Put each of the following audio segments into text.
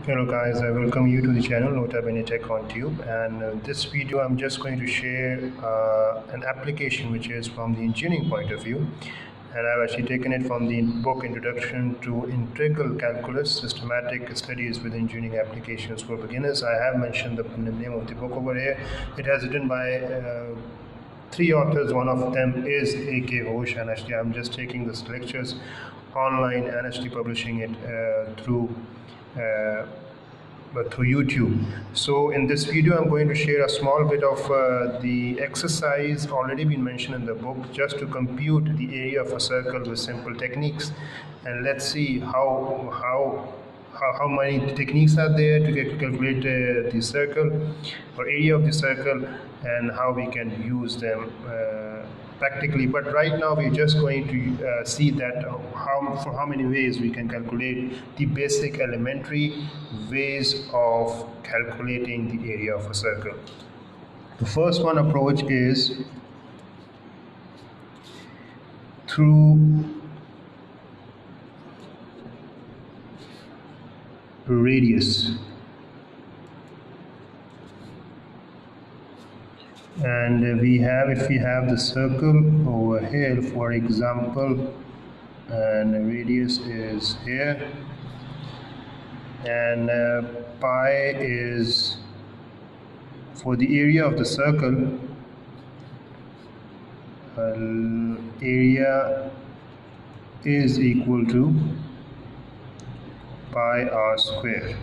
Hello guys, I welcome you to the channel Nota Bene Tech on Tube, and this video I'm just going to share an application which is from the engineering point of view, and I've actually taken it from the book Introduction to Integral Calculus, Systematic Studies with Engineering Applications for Beginners. I have mentioned the name of the book over here. It has written by three authors. One of them is A.K. Ghosh, and actually I'm just taking these lectures online and actually publishing it through YouTube. So in this video I'm going to share a small bit of the exercise already been mentioned in the book, just to compute the area of a circle with simple techniques, and let's see how many techniques are there to calculate the circle or area of the circle, and how we can use them practically. But right now we're just going to see that for how many ways we can calculate the basic elementary ways of calculating the area of a circle. The first one approach is through radius. And if we have the circle over here, for example, and the radius is here, and pi is for the area of the circle. Area is equal to pi r square.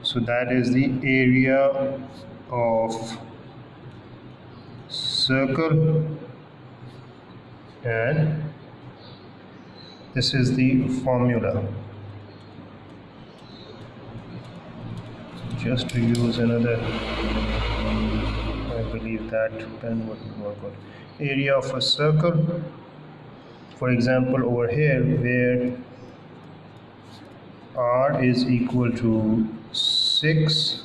So that is the area of circle, and this is the formula. Just to use another, I believe that pen would work on area of a circle. For example, over here where r is equal to 6,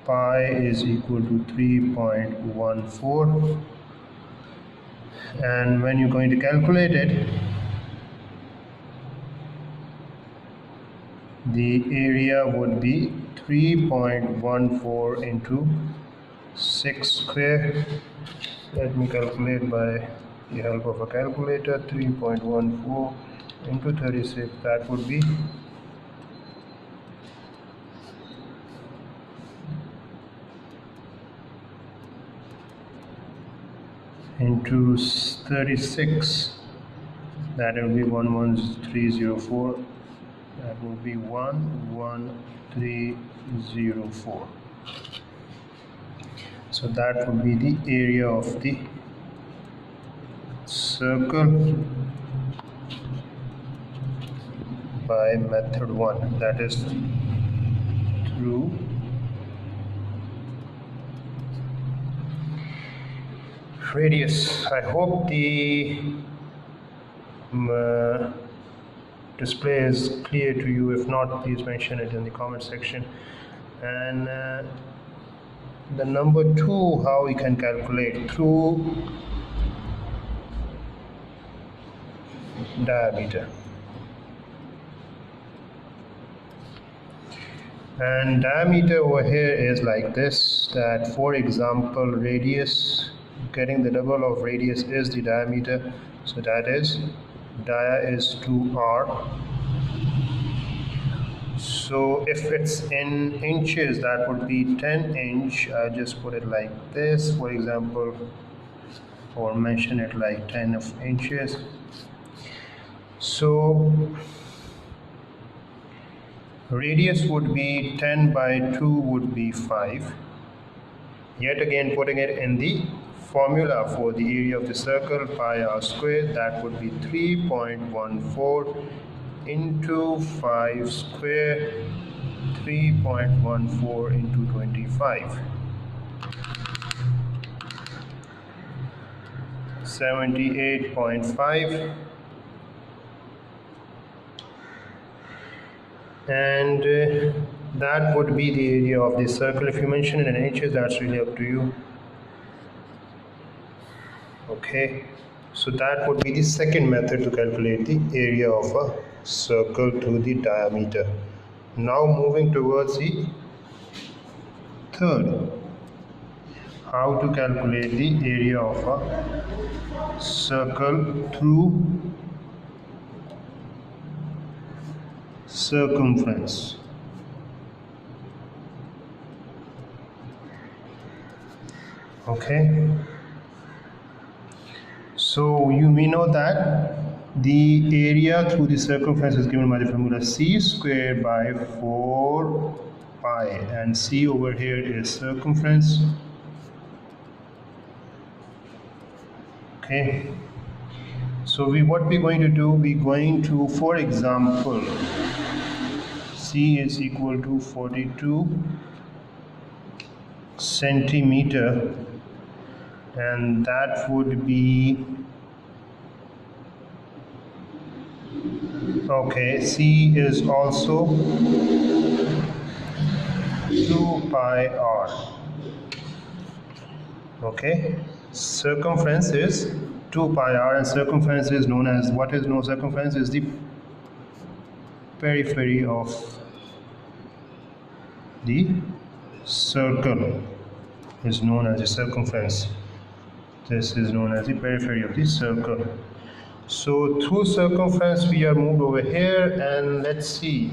pi is equal to 3.14, and when you're going to calculate it, the area would be 3.14 into 6 square. Let me calculate by the help of a calculator. 3.14 into 36, that would be into 36, that will be 11304. That will be 11304. So that would be the area of the circle by method 1, that is through radius. I hope the display is clear to you. If not, please mention it in the comment section. And the number 2, how we can calculate through diameter. And diameter over here is like this, that for example radius, getting the double of radius is the diameter, so that is dia is 2r. So if it's in inches, that would be 10 inch. I just put it like this, for example, or mention it like 10 of inches. So radius would be 10 by 2 would be 5. Yet again, putting it in the formula for the area of the circle, pi r square, that would be 3.14 into 5 square, 3.14 into 25, 78.5. And that would be the area of the circle. If you mention it in inches, that's really up to you. Okay, so that would be the second method to calculate the area of a circle to the diameter. Now moving towards the third, how to calculate the area of a circle through circumference. Okay, so we know that the area through the circumference is given by the formula c squared by 4 pi, and c over here is circumference. Okay, so what we're going to do, we're going to, for example, c is equal to 42 centimeter, and that would be, okay, c is also 2 pi r. Okay, circumference is 2 pi r, and circumference is known as, what is known, circumference is the periphery of the circle, is known as the circumference. This is known as the periphery of the circle. So through circumference we are moved over here, and let's see,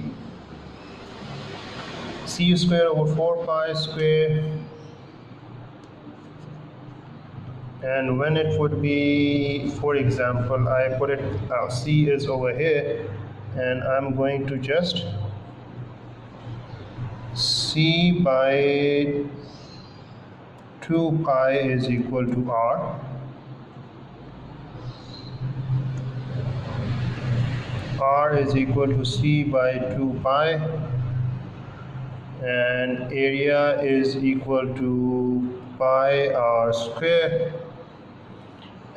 c square over 4 pi square, and when it would be, for example, I put it, c is over here, and I'm going to just c by 2 pi is equal to r. R is equal to c by 2 pi, and area is equal to pi r square,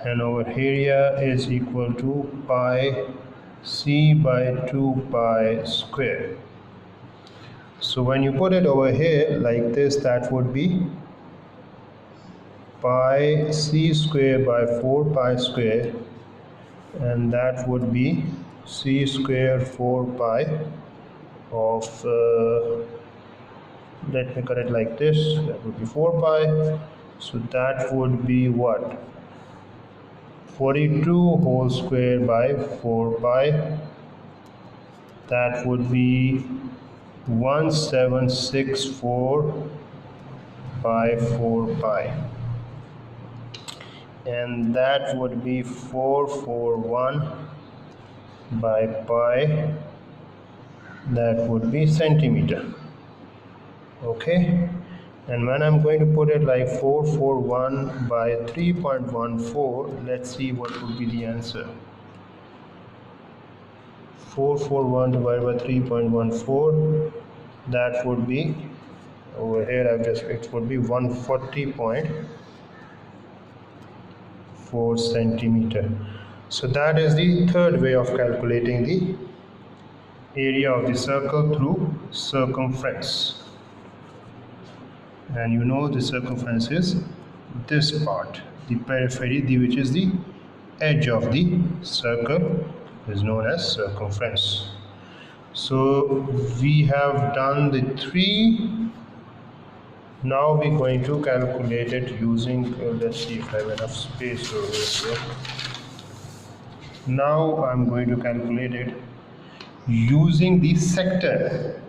and over area is equal to pi c by 2 pi square. So when you put it over here like this, that would be pi c square by 4 pi square, and that would be c square 4 pi of, let me cut it like this, that would be 4 pi, so that would be what, 42 whole square by 4 pi, that would be 1764 by 4 pi, and that would be 441 by pi, that would be centimeter. Okay, and when I'm going to put it like 441 by 3.14, let's see what would be the answer. 441 divided by 3.14, that would be, over here I've just, it would be 140.4 centimeter. So that is the third way of calculating the area of the circle through circumference. And you know the circumference is this part, the periphery, which is the edge of the circle, is known as circumference. So we have done the three. Now we're going to calculate it using, let's see if I have enough space over here. Now I'm going to calculate it using the sector.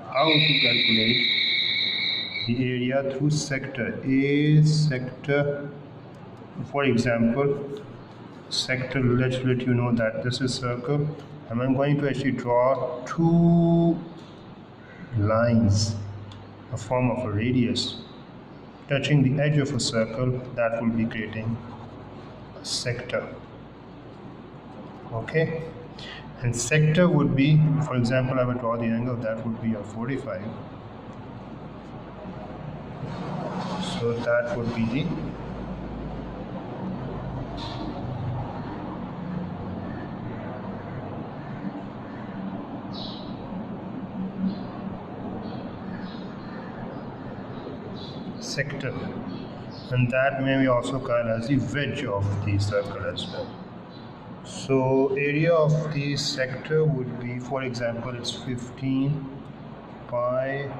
How to calculate the area through sector. A sector, for example, sector, let's let you know that this is circle, and I'm going to actually draw two lines, a form of a radius, touching the edge of a circle, that will be creating a sector. Okay, and sector would be, for example, I will draw the angle, that would be a 45. So that would be the sector, and that may be also called as the wedge of the circle as well. So area of the sector would be, for example, it's 15 pi